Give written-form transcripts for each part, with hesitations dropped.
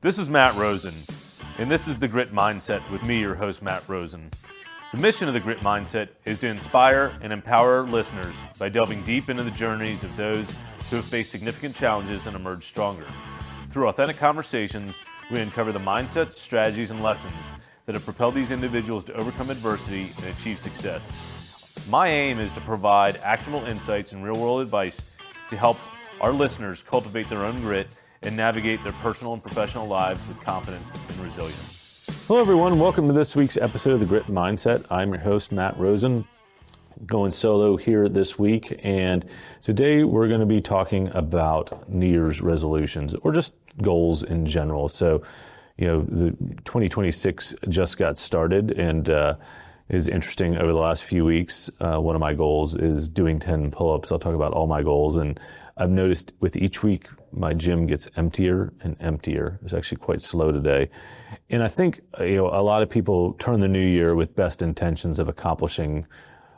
This is Matt Rosen, and this is The Grit Mindset with me, your host, Matt Rosen. The mission of The Grit Mindset is to inspire and empower listeners by delving deep into the journeys of those who have faced significant challenges and emerged stronger. Through authentic conversations, we uncover the mindsets, strategies, and lessons that have propelled these individuals to overcome adversity and achieve success. My aim is to provide actionable insights and real-world advice to help our listeners cultivate their own grit and navigate their personal and professional lives with confidence and resilience. Hello everyone, welcome to this week's episode of The Grit Mindset. I'm your host, Matt Rosen, going solo here this week, and today we're going to be talking about New Year's resolutions, or just goals in general. So, the 2026 just got started, and is interesting over the last few weeks. One of my goals is doing 10 pull-ups. I'll talk about all my goals, and I've noticed with each week, my gym gets emptier and emptier. It's actually quite slow today. And I think, a lot of people turn the new year with best intentions of accomplishing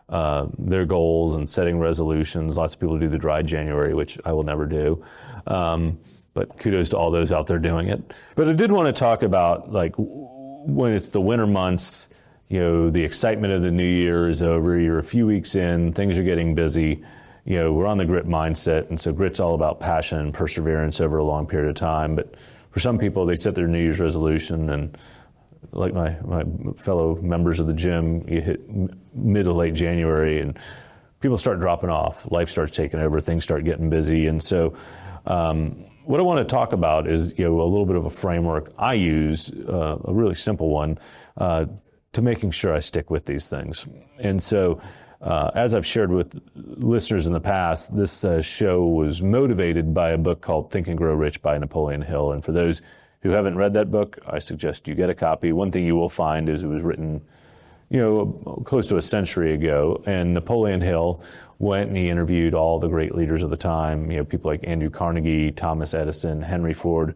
their goals and setting resolutions. Lots of people do the dry January, which I will never do. But kudos to all those out there doing it. But I did want to talk about, when it's the winter months, the excitement of the new year is over. You're a few weeks in, things are getting busy. We're on the grit mindset, and so grit's all about passion and perseverance over a long period of time. But for some people, they set their New Year's resolution, and like my fellow members of the gym, you hit mid to late January, and people start dropping off. Life starts taking over. Things start getting busy. And so what I want to talk about is, a little bit of a framework I use, a really simple one, to making sure I stick with these things. And so as I've shared with listeners in the past, this show was motivated by a book called Think and Grow Rich by Napoleon Hill. And for those who haven't read that book, I suggest you get a copy. One thing you will find is it was written, close to a century ago. And Napoleon Hill went and he interviewed all the great leaders of the time, people like Andrew Carnegie, Thomas Edison, Henry Ford,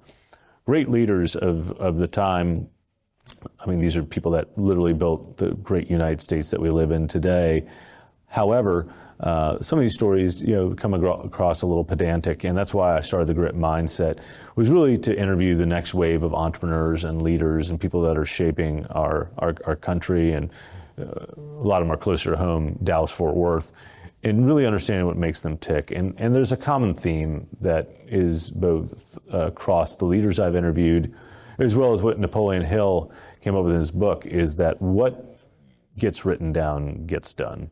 great leaders of the time. I mean, these are people that literally built the great United States that we live in today. However, some of these stories, come across a little pedantic, and that's why I started the Grit Mindset, was really to interview the next wave of entrepreneurs and leaders and people that are shaping our country, and a lot of them are closer to home, Dallas-Fort Worth, and really understanding what makes them tick. And there's a common theme that is both across the leaders I've interviewed, as well as what Napoleon Hill came up with in his book, is that what gets written down gets done.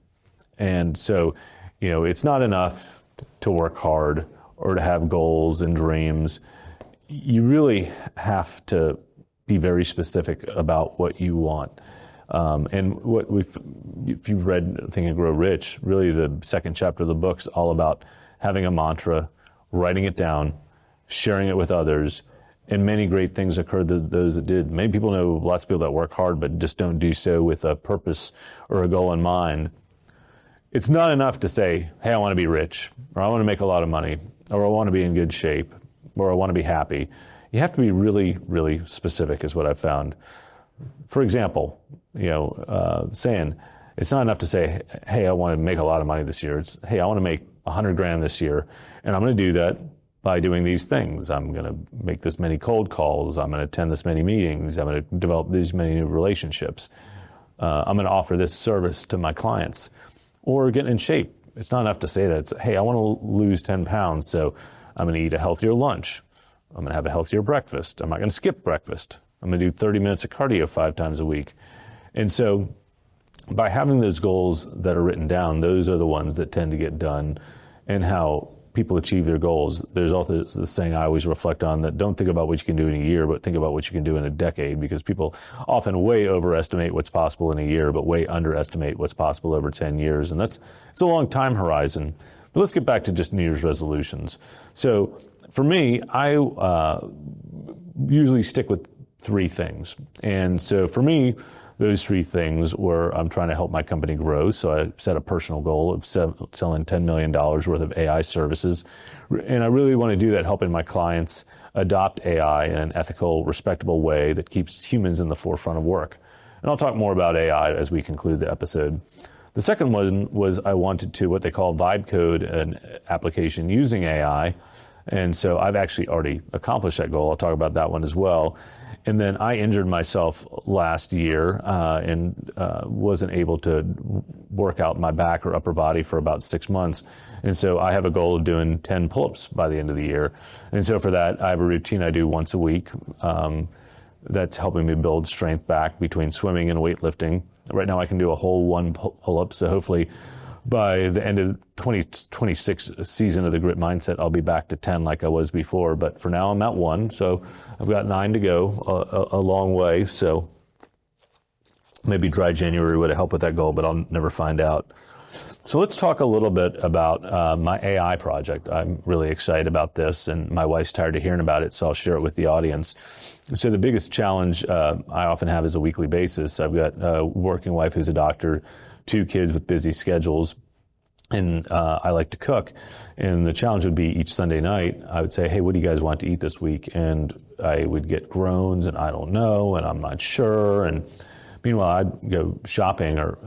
And so, it's not enough to work hard or to have goals and dreams. You really have to be very specific about what you want. And if you've read Think and Grow Rich, really the second chapter of the book's all about having a mantra, writing it down, sharing it with others, and many great things occurred to those that did. Many people know lots of people that work hard, but just don't do so with a purpose or a goal in mind. It's not enough to say, hey, I want to be rich, or I want to make a lot of money, or I want to be in good shape, or I want to be happy. You have to be really, really specific is what I've found. For example, saying it's not enough to say, hey, I want to make a lot of money this year. It's, hey, I want to make $100,000 this year, and I'm going to do that by doing these things. I'm going to make this many cold calls. I'm going to attend this many meetings. I'm going to develop these many new relationships. I'm going to offer this service to my clients. Or get in shape. It's not enough to say that. It's, hey, I want to lose 10 pounds, so I'm going to eat a healthier lunch. I'm going to have a healthier breakfast. I'm not going to skip breakfast. I'm going to do 30 minutes of cardio 5 times a week. And so by having those goals that are written down, those are the ones that tend to get done. And how people achieve their goals. There's also this saying I always reflect on, that don't think about what you can do in a year, but think about what you can do in a decade, because people often way overestimate what's possible in a year, but way underestimate what's possible over 10 years. And it's a long time horizon. But let's get back to just New Year's resolutions. So for me, I usually stick with 3 things. And so for me, those 3 things were, I'm trying to help my company grow. So I set a personal goal of selling $10 million worth of AI services. And I really want to do that, helping my clients adopt AI in an ethical, respectable way that keeps humans in the forefront of work. And I'll talk more about AI as we conclude the episode. The second one was I wanted to, what they call vibe code, an application using AI, And so I've actually already accomplished that goal. I'll talk about that one as well. And then I injured myself last year and wasn't able to work out my back or upper body for about 6 months. And so I have a goal of doing 10 pull-ups by the end of the year. And so for that, I have a routine I do once a week that's helping me build strength back between swimming and weightlifting. Right now I can do a whole 1 pull-up, so hopefully by the end of 2026 season of the Grit Mindset, I'll be back to 10 like I was before. But for now, I'm at 1, so I've got 9 to go, a long way. So maybe dry January would have helped with that goal, but I'll never find out. So let's talk a little bit about my AI project. I'm really excited about this, and my wife's tired of hearing about it, so I'll share it with the audience. So the biggest challenge I often have is a weekly basis. I've got a working wife who's a doctor, 2 kids with busy schedules, and I like to cook. And the challenge would be each Sunday night, I would say, hey, what do you guys want to eat this week? And I would get groans, and I don't know, and I'm not sure. And meanwhile, I'd go shopping or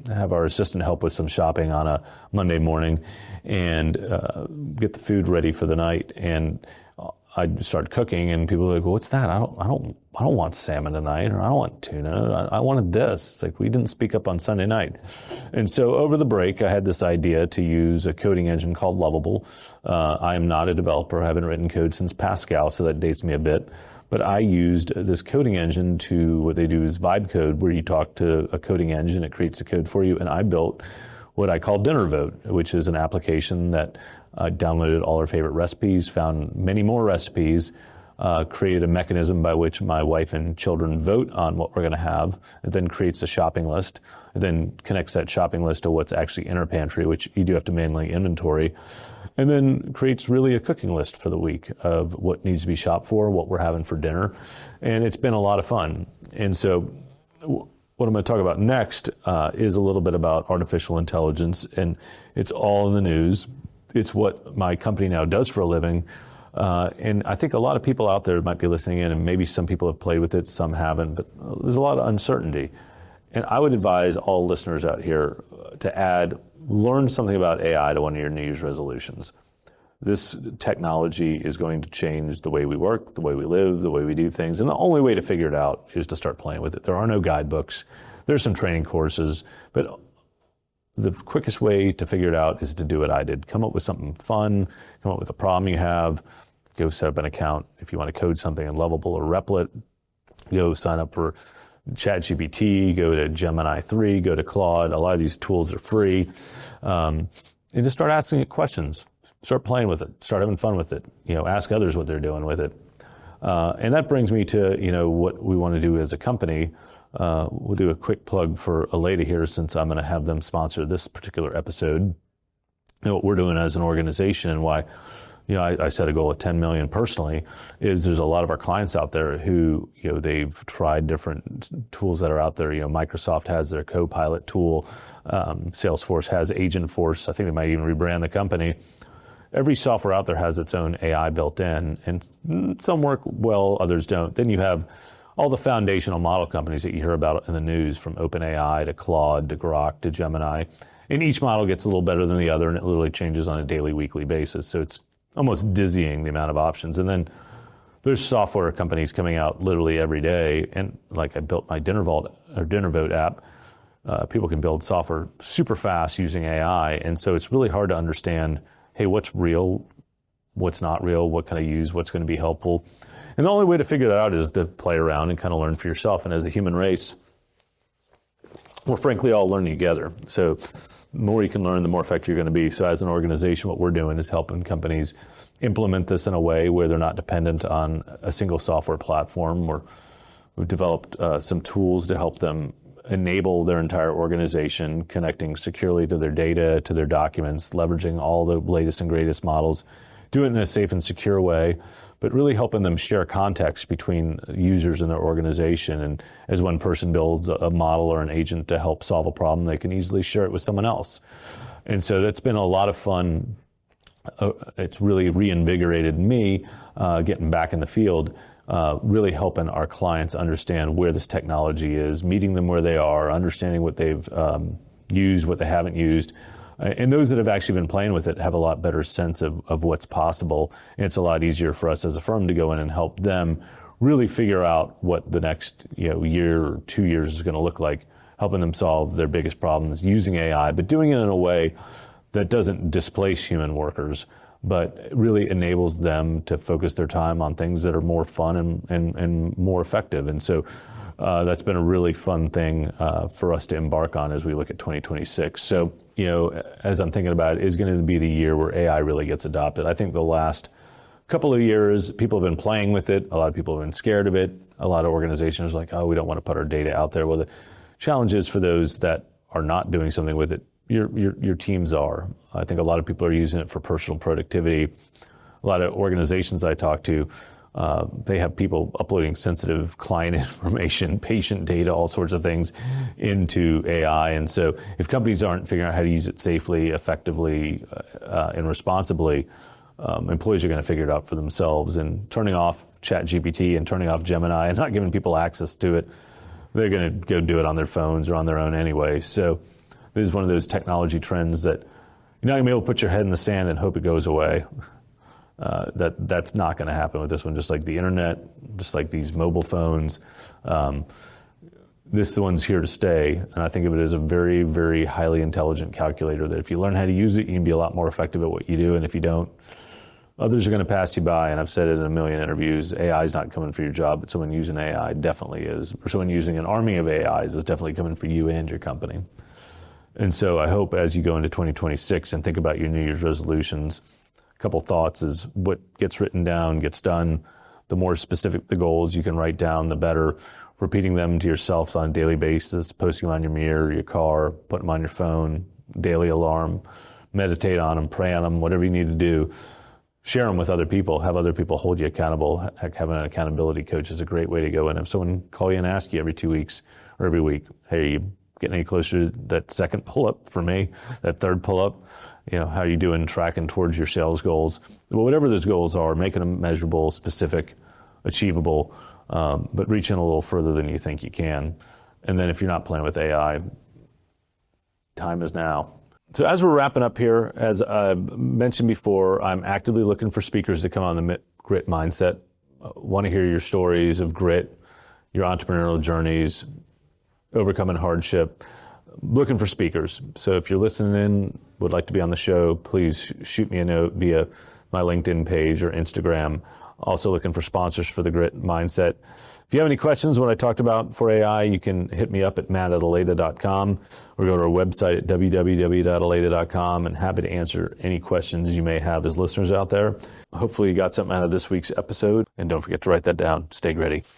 have our assistant help with some shopping on a Monday morning and get the food ready for the night. And I'd start cooking, and people were like, well, what's that? I don't want salmon tonight, or I don't want tuna. I wanted this. It's like, we didn't speak up on Sunday night. And so over the break, I had this idea to use a coding engine called Lovable. I am not a developer. I haven't written code since Pascal, so that dates me a bit. But I used this coding engine to, what they do is vibe code, where you talk to a coding engine, it creates the code for you. And I built what I call Dinner Vote, which is an application that downloaded all our favorite recipes, found many more recipes, created a mechanism by which my wife and children vote on what we're going to have. It then creates a shopping list. It then connects that shopping list to what's actually in our pantry, which you do have to manually inventory. And then creates really a cooking list for the week of what needs to be shopped for, what we're having for dinner. And it's been a lot of fun. And so what I'm going to talk about next is a little bit about artificial intelligence. And it's all in the news. It's what my company now does for a living. And I think a lot of people out there might be listening in, and maybe some people have played with it, some haven't, but there's a lot of uncertainty. And I would advise all listeners out here to learn something about AI to one of your New Year's resolutions. This technology is going to change the way we work, the way we live, the way we do things. And the only way to figure it out is to start playing with it. There are no guidebooks. There's some training courses, but the quickest way to figure it out is to do what I did. Come up with something fun, come up with a problem you have, go set up an account. If you want to code something in Lovable or Replit, go sign up for ChatGPT, go to Gemini 3, go to Claude. A lot of these tools are free. And just start asking it questions. Start playing with it. Start having fun with it. Ask others what they're doing with it. And that brings me to, what we want to do as a company. We'll do a quick plug for Aleda here, since I'm going to have them sponsor this particular episode. What we're doing as an organization, and why I set a goal of 10 million personally, is there's a lot of our clients out there who, they've tried different tools that are out there. Microsoft has their Copilot tool. Salesforce has Agentforce. I think they might even rebrand the company. Every software out there has its own AI built in, and some work well, others don't. Then you have all the foundational model companies that you hear about in the news, from OpenAI to Claude to Grok to Gemini. And each model gets a little better than the other, and it literally changes on a daily, weekly basis. So it's almost dizzying, the amount of options. And then there's software companies coming out literally every day. And like, I built my Dinner Vote app. People can build software super fast using AI. And so it's really hard to understand, hey, what's real, what's not real, what can I use, what's going to be helpful. And the only way to figure that out is to play around and kind of learn for yourself. And as a human race, we're frankly all learning together. So the more you can learn, the more effective you're going to be. So as an organization, what we're doing is helping companies implement this in a way where they're not dependent on a single software platform. We've developed some tools to help them enable their entire organization, connecting securely to their data, to their documents, leveraging all the latest and greatest models, do it in a safe and secure way, but really helping them share context between users in their organization. And as one person builds a model or an agent to help solve a problem, they can easily share it with someone else. And so that's been a lot of fun. It's really reinvigorated me getting back in the field, really helping our clients understand where this technology is, meeting them where they are, understanding what they've used, what they haven't used, And those that have actually been playing with it have a lot better sense of what's possible. And it's a lot easier for us as a firm to go in and help them really figure out what the next year or 2 years is going to look like, helping them solve their biggest problems using AI, but doing it in a way that doesn't displace human workers, but really enables them to focus their time on things that are more fun and more effective. And so that's been a really fun thing for us to embark on as we look at 2026. So, as I'm thinking about it, is going to be the year where AI really gets adopted. I think the last couple of years, people have been playing with it. A lot of people have been scared of it. A lot of organizations are like, oh, we don't want to put our data out there. Well, the challenge is for those that are not doing something with it, your teams are. I think a lot of people are using it for personal productivity. A lot of organizations I talk to, they have people uploading sensitive client information, patient data, all sorts of things into AI. And so if companies aren't figuring out how to use it safely, effectively, and responsibly, employees are going to figure it out for themselves. And turning off ChatGPT and turning off Gemini and not giving people access to it, they're going to go do it on their phones or on their own anyway. So this is one of those technology trends that you're not going to be able to put your head in the sand and hope it goes away. That's not going to happen with this one. Just like the internet, just like these mobile phones, this one's here to stay. And I think of it as a very, very highly intelligent calculator that if you learn how to use it, you can be a lot more effective at what you do. And if you don't, others are going to pass you by. And I've said it in a million interviews, AI is not coming for your job, but someone using AI definitely is. Or someone using an army of AIs is definitely coming for you and your company. And so I hope as you go into 2026 and think about your New Year's resolutions, a couple thoughts is what gets written down gets done. The more specific the goals you can write down, the better. Repeating them to yourself on a daily basis, posting them on your mirror, your car, put them on your phone, daily alarm, meditate on them, pray on them, whatever you need to do. Share them with other people, have other people hold you accountable. Having an accountability coach is a great way to go in. If someone call you and ask you every 2 weeks or every week, hey, you getting any closer to that second pull-up for me, that third pull-up, how are you doing tracking towards your sales goals? Well, whatever those goals are, making them measurable, specific, achievable, but reaching a little further than you think you can. And then if you're not playing with AI, time is now. So as we're wrapping up here, as I mentioned before, I'm actively looking for speakers to come on the Grit Mindset. Want to hear your stories of grit, your entrepreneurial journeys, overcoming hardship, looking for speakers. So if you're listening in, would like to be on the show, please shoot me a note via my LinkedIn page or Instagram. Also looking for sponsors for the Grit Mindset. If you have any questions, what I talked about for AI, you can hit me up at matt@aleda.com or go to our website at www.aleda.com, and happy to answer any questions you may have as listeners out there. Hopefully you got something out of this week's episode, and don't forget to write that down. Stay gritty.